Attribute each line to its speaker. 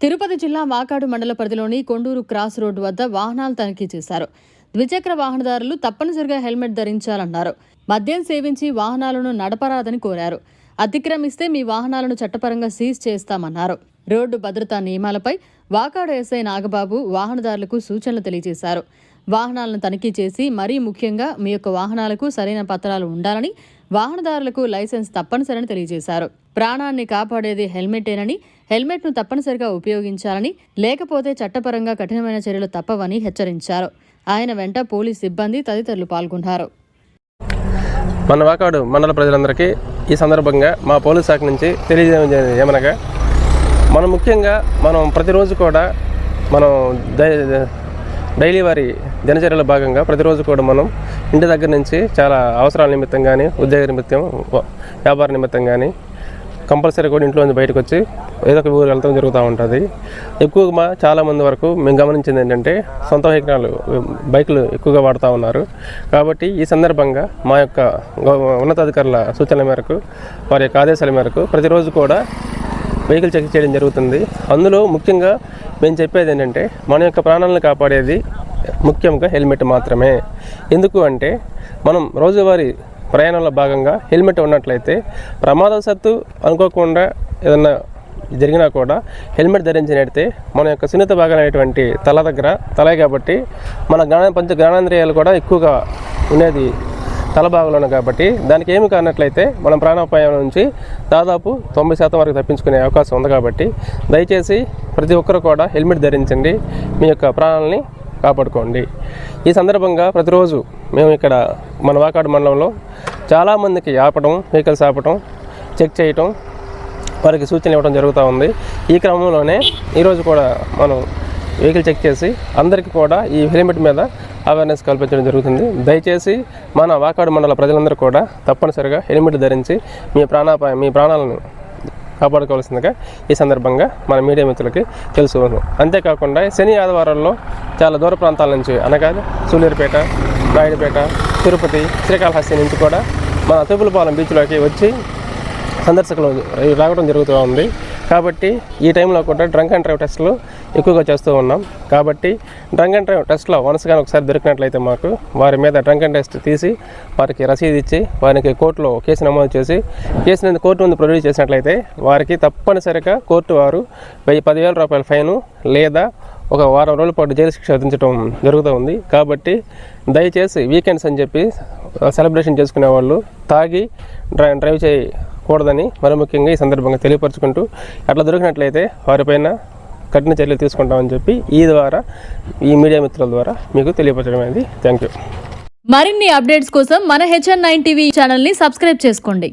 Speaker 1: తిరుపతి జిల్లా వాకాడు మండల పరిధిలోని కొండూరు క్రాస్ రోడ్డు వద్ద వాహనాలు తనిఖీ చేశారు. ద్విచక్ర వాహనదారులు తప్పనిసరిగా హెల్మెట్ ధరించాలన్నారు. మద్యం సేవించి వాహనాలను నడపరాదని కోరారు. అతిక్రమిస్తే మీ వాహనాలను చట్టపరంగా సీజ్ చేస్తామన్నారు. రోడ్డు భద్రతా నియమాలపై వాకాడు ఎస్ఐ నాగబాబు వాహనదారులకు సూచనలు తెలియజేశారు. వాహనాలను తనిఖీ చేసి మరీ ముఖ్యంగా మీ యొక్క వాహనాలకు సరైన పత్రాలు ఉండాలని, వాహనదారులకు లైసెన్స్ తప్పనిసరని తెలియజేశారు. ప్రాణాన్ని కాపాడేది హెల్మెటేనని, హెల్మెట్ను తప్పనిసరిగా ఉపయోగించాలని, లేకపోతే చట్టపరంగా కఠినమైన చర్యలు తప్పవని హెచ్చరించారు. ఆయన వెంట పోలీస్ సిబ్బంది తదితరులు పాల్గొన్నారు.
Speaker 2: మన వాకాడు మండల ప్రజలందరికీ ఈ సందర్భంగా మా పోలీస్ శాఖ నుంచి తెలియజేయడం ఏమనగా, ముఖ్యంగా ప్రతిరోజు కూడా డైలీ వారి దినచర్యల భాగంగా ప్రతిరోజు కూడా ఇంటి దగ్గర నుంచి చాలా అవసరాల నిమిత్తం కానీ, ఉద్యోగ నిమిత్తం, వ్యాపార నిమిత్తం కానీ కంపల్సరీ కూడా ఇంట్లో నుంచి బయటకు వచ్చి ఏదో ఒక ఊరు వెళ్తాం జరుగుతూ ఉంటుంది. ఎక్కువగా చాలామంది వరకు మేము గమనించింది ఏంటంటే సొంత బైకులు ఎక్కువగా వాడుతూ ఉన్నారు. కాబట్టి ఈ సందర్భంగా మా యొక్క ఉన్నతాధికారుల సూచనల మేరకు, వారి యొక్క ఆదేశాల మేరకు ప్రతిరోజు కూడా వెహికల్ చెక్ చేయడం జరుగుతుంది. అందులో ముఖ్యంగా మేము చెప్పేది ఏంటంటే మన యొక్క ప్రాణాలను కాపాడేది ముఖ్యంగా హెల్మెట్ మాత్రమే. ఎందుకు అంటే మనం రోజువారీ ప్రయాణంలో భాగంగా హెల్మెట్ ఉన్నట్లయితే ప్రమాదవశాత్తు అనుకోకుండా ఏదన్నా జరిగినా కూడా హెల్మెట్ ధరించినట్లయితే మన యొక్క సున్నిత భాగాలైనటువంటి తలే కాబట్టి మన జ్ఞానేంద్రియాలు కూడా ఎక్కువగా ఉండేది తల భాగంలోనే కాబట్టి దానికి ఏమి కానట్లయితే మనం ప్రాణాపాయం నుంచి దాదాపు 90% వరకు తప్పించుకునే అవకాశం ఉంది. కాబట్టి దయచేసి ప్రతి ఒక్కరు కూడా హెల్మెట్ ధరించండి, మీ యొక్క ప్రాణాలని కాపాడుకోండి. ఈ సందర్భంగా ప్రతిరోజు మేము ఇక్కడ మన వాకాడు మండలంలో చాలామందికి వెహికల్స్ ఆపటం, చెక్ చేయటం, వారికి సూచనలు ఇవ్వడం జరుగుతూ ఉంది. ఈ క్రమంలోనే ఈరోజు కూడా మనం వెహికల్ చెక్ చేసి అందరికీ కూడా ఈ హెల్మెట్ మీద అవేర్నెస్ కల్పించడం జరుగుతుంది. దయచేసి మన వాకాడు మండల ప్రజలందరూ కూడా తప్పనిసరిగా హెల్మెట్ ధరించి మీ ప్రాణాలను కాపాడుకోవాల్సిందిగా ఈ సందర్భంగా మన మీడియా మిత్రులకి తెలుసుకోను. అంతేకాకుండా శని ఆదివారాల్లో చాలా దూర ప్రాంతాల నుంచి అనగా సూళ్ళూరుపేట, రాయుడుపేట, తిరుపతి, శ్రీకాళహస్తి నుంచి కూడా మన తూపులపాలెం బీచ్లోకి వచ్చి సందర్శకులు రావడం జరుగుతూ ఉంది. కాబట్టి ఈ టైంలో కూడా డ్రంక్ అండ్ డ్రైవ్ టెస్టులు ఎక్కువగా చేస్తూ ఉన్నాం. కాబట్టి డ్రంక్ అండ్ డ్రైవ్ టెస్ట్లో వన్స్గా ఒకసారి దొరికినట్లయితే మాకు వారి మీద డ్రంక్ అండ్ టెస్ట్ తీసి వారికి రసీదు ఇచ్చి వారికి కోర్టులో కేసు నమోదు చేసి కేసుని కోర్టు ముందు ప్రొడ్యూస్ చేసినట్లయితే వారికి తప్పనిసరిగా కోర్టు వారు 10,000 రూపాయల ఫైను లేదా ఒక వారం రోజుల పాటు జైలు శిక్ష విధించడం జరుగుతూ ఉంది. కాబట్టి దయచేసి వీకెండ్స్ అని చెప్పి సెలబ్రేషన్ చేసుకునే వాళ్ళు తాగి డ్రైవ్ చేయకూడదని మరి ముఖ్యంగా ఈ సందర్భంగా తెలియపరచుకుంటూ అట్లా దొరికినట్లయితే వారిపైన కఠిన చర్యలు తీసుకుంటామని చెప్పి ఈ మీడియా మిత్రుల ద్వారా మీకు తెలియపరచడం అనేది. Thank you.
Speaker 1: మరిన్ని అప్డేట్స్ కోసం మన HN9 టీవీ ఛానల్ని సబ్స్క్రైబ్ చేసుకోండి.